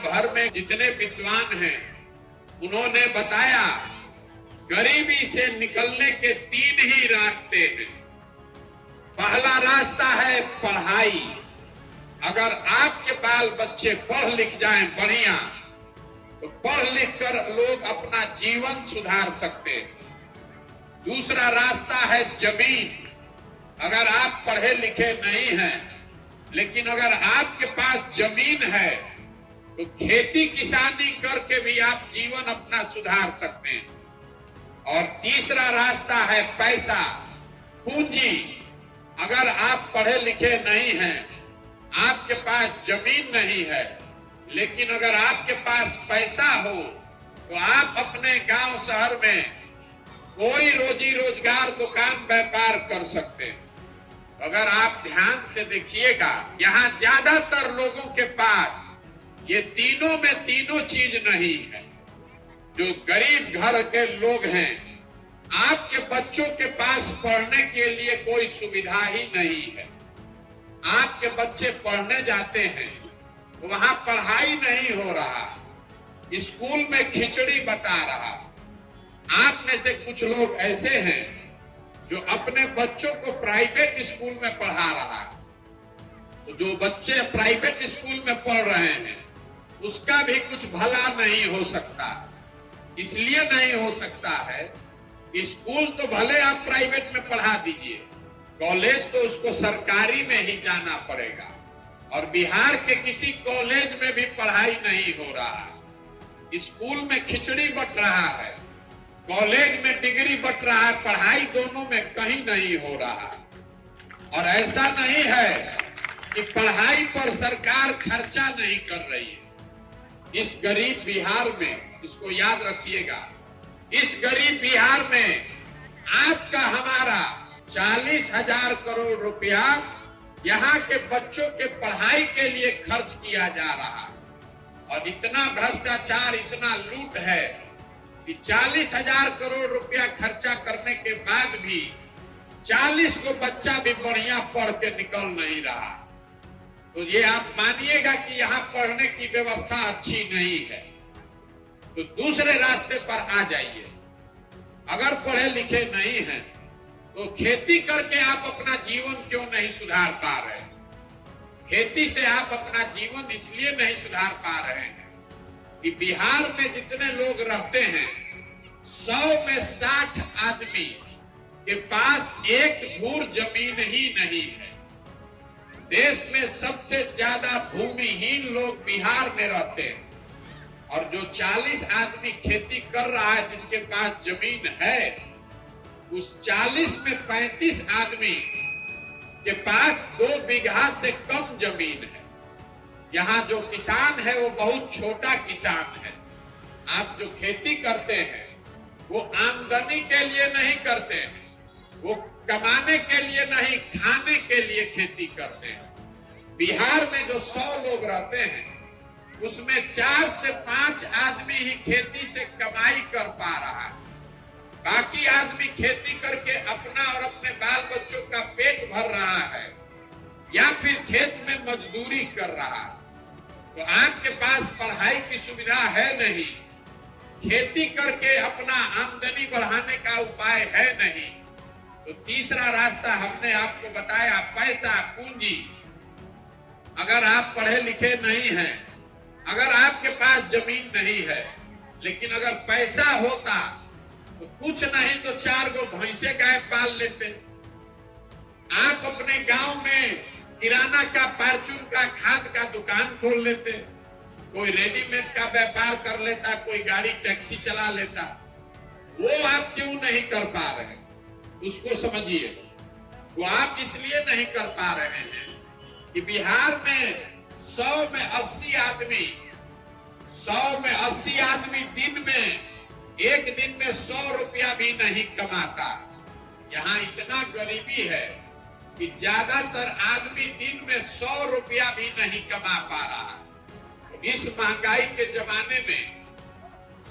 भर में जितने विद्वान हैं उन्होंने बताया गरीबी से निकलने के 3 ही रास्ते हैं। पहला रास्ता है पढ़ाई। अगर आपके बाल बच्चे पढ़ लिख जाएं बढ़िया तो पढ़ लिख कर लोग अपना जीवन सुधार सकते हैं। दूसरा रास्ता है जमीन। अगर आप पढ़े लिखे नहीं हैं लेकिन अगर आपके पास जमीन है तो खेती किसानी करके भी आप जीवन अपना सुधार सकते हैं। और तीसरा रास्ता है पैसा, पूंजी। अगर आप पढ़े लिखे नहीं हैं, आपके पास जमीन नहीं है, लेकिन अगर आपके पास पैसा हो तो आप अपने गांव शहर में कोई रोजी रोजगार दुकान व्यापार कर सकते हैं। अगर आप ध्यान से देखिएगा, यहाँ ज्यादातर लोगों के पास ये तीनों में तीनों चीज नहीं है। जो गरीब घर के लोग हैं, आपके बच्चों के पास पढ़ने के लिए कोई सुविधा ही नहीं है। आपके बच्चे पढ़ने जाते हैं, वहां पढ़ाई नहीं हो रहा, स्कूल में खिचड़ी बटा रहा। आप में से कुछ लोग ऐसे हैं जो अपने बच्चों को प्राइवेट स्कूल में पढ़ा रहा है। तो जो बच्चे प्राइवेट स्कूल में पढ़ रहे हैं उसका भी कुछ भला नहीं हो सकता। इसलिए नहीं हो सकता है, स्कूल तो भले आप प्राइवेट में पढ़ा दीजिए, कॉलेज तो उसको सरकारी में ही जाना पड़ेगा। और बिहार के किसी कॉलेज में भी पढ़ाई नहीं हो रहा। स्कूल में खिचड़ी बट रहा है, कॉलेज में डिग्री बट रहा है, पढ़ाई दोनों में कहीं नहीं हो रहा। और ऐसा नहीं है कि पढ़ाई पर सरकार खर्चा नहीं कर रही है। इस गरीब बिहार में, इसको याद रखिएगा, इस गरीब बिहार में आपका हमारा 40,000 करोड़ रुपया यहाँ के बच्चों के पढ़ाई के लिए खर्च किया जा रहा है। और इतना भ्रष्टाचार, इतना लूट है कि 40,000 करोड़ रुपया खर्चा करने के बाद भी 40 को बच्चा भी बढ़िया पढ़ के निकल नहीं रहा। तो ये आप मानिएगा कि यहाँ पढ़ने की व्यवस्था अच्छी नहीं है। तो दूसरे रास्ते पर आ जाइए। अगर पढ़े लिखे नहीं हैं तो खेती करके आप अपना जीवन क्यों नहीं सुधार पा रहे हैं? खेती से आप अपना जीवन इसलिए नहीं सुधार पा रहे हैं कि बिहार में जितने लोग रहते हैं 100 में 60 आदमी के पास एक धूर जमीन ही नहीं है। देश में सबसे ज्यादा भूमिहीन लोग बिहार में रहते हैं। और जो 40 आदमी खेती कर रहा है जिसके पास जमीन है, उस 40 में 35 आदमी के पास 2 बीघा से कम जमीन है। यहाँ जो किसान है वो बहुत छोटा किसान है। आप जो खेती करते हैं वो आमदनी के लिए नहीं करते हैं, वो कमाने के लिए नहीं, खाने के लिए खेती करते हैं। बिहार में जो 100 लोग रहते हैं उसमें 4 से 5 आदमी ही खेती से कमाई कर पा रहा है। बाकी आदमी खेती करके अपना और अपने बाल बच्चों का पेट भर रहा है या फिर खेत में मजदूरी कर रहा है। तो आपके पास पढ़ाई की सुविधा है नहीं, खेती करके अपना आमदनी बढ़ाने का उपाय है नहीं। तो तीसरा रास्ता हमने आपको बताया, पैसा, पूंजी। अगर आप पढ़े लिखे नहीं हैं, अगर आपके पास जमीन नहीं है, लेकिन अगर पैसा होता तो कुछ नहीं तो 4 गो भैंसे गाय पाल लेते। आप अपने गांव में किराना का, परचून का, खाद का दुकान खोल लेते। कोई रेडीमेड का व्यापार कर लेता, कोई गाड़ी टैक्सी चला लेता। वो आप क्यों नहीं कर पा रहे? उसको समझिए। वो आप इसलिए नहीं कर पा रहे हैं कि बिहार में 100 में 80 आदमी, 100 में 80 आदमी दिन में, एक दिन में 100 रुपया भी नहीं कमाता। यहाँ इतना गरीबी है कि ज्यादातर आदमी दिन में 100 रुपया भी नहीं कमा पा रहा। तो इस महंगाई के जमाने में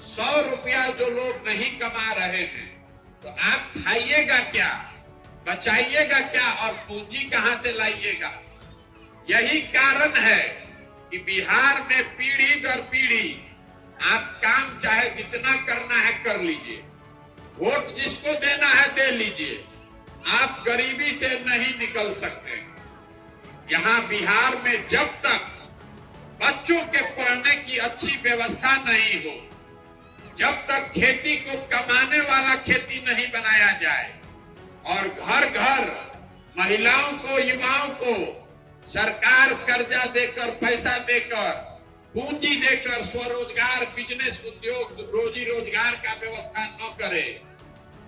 100 रुपया जो लोग नहीं कमा रहे हैं तो आप खाइएगा क्या, बचाइएगा क्या और पूंजी कहां से लाइएगा? यही कारण है कि बिहार में पीढ़ी दर आप काम चाहे जितना करना है कर लीजिए, वोट जिसको देना है दे लीजिए, आप गरीबी से नहीं निकल सकते। यहां बिहार में जब तक बच्चों के पढ़ने की अच्छी व्यवस्था नहीं हो, जब तक खेती को कमाने वाला खेती नहीं बनाया जाए और घर घर महिलाओं को, युवाओं को सरकार कर्जा देकर, पैसा देकर, पूंजी देकर स्वरोजगार, बिजनेस, उद्योग, रोजी रोजगार का व्यवस्था न करे,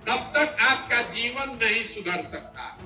तब तक आपका जीवन नहीं सुधर सकता।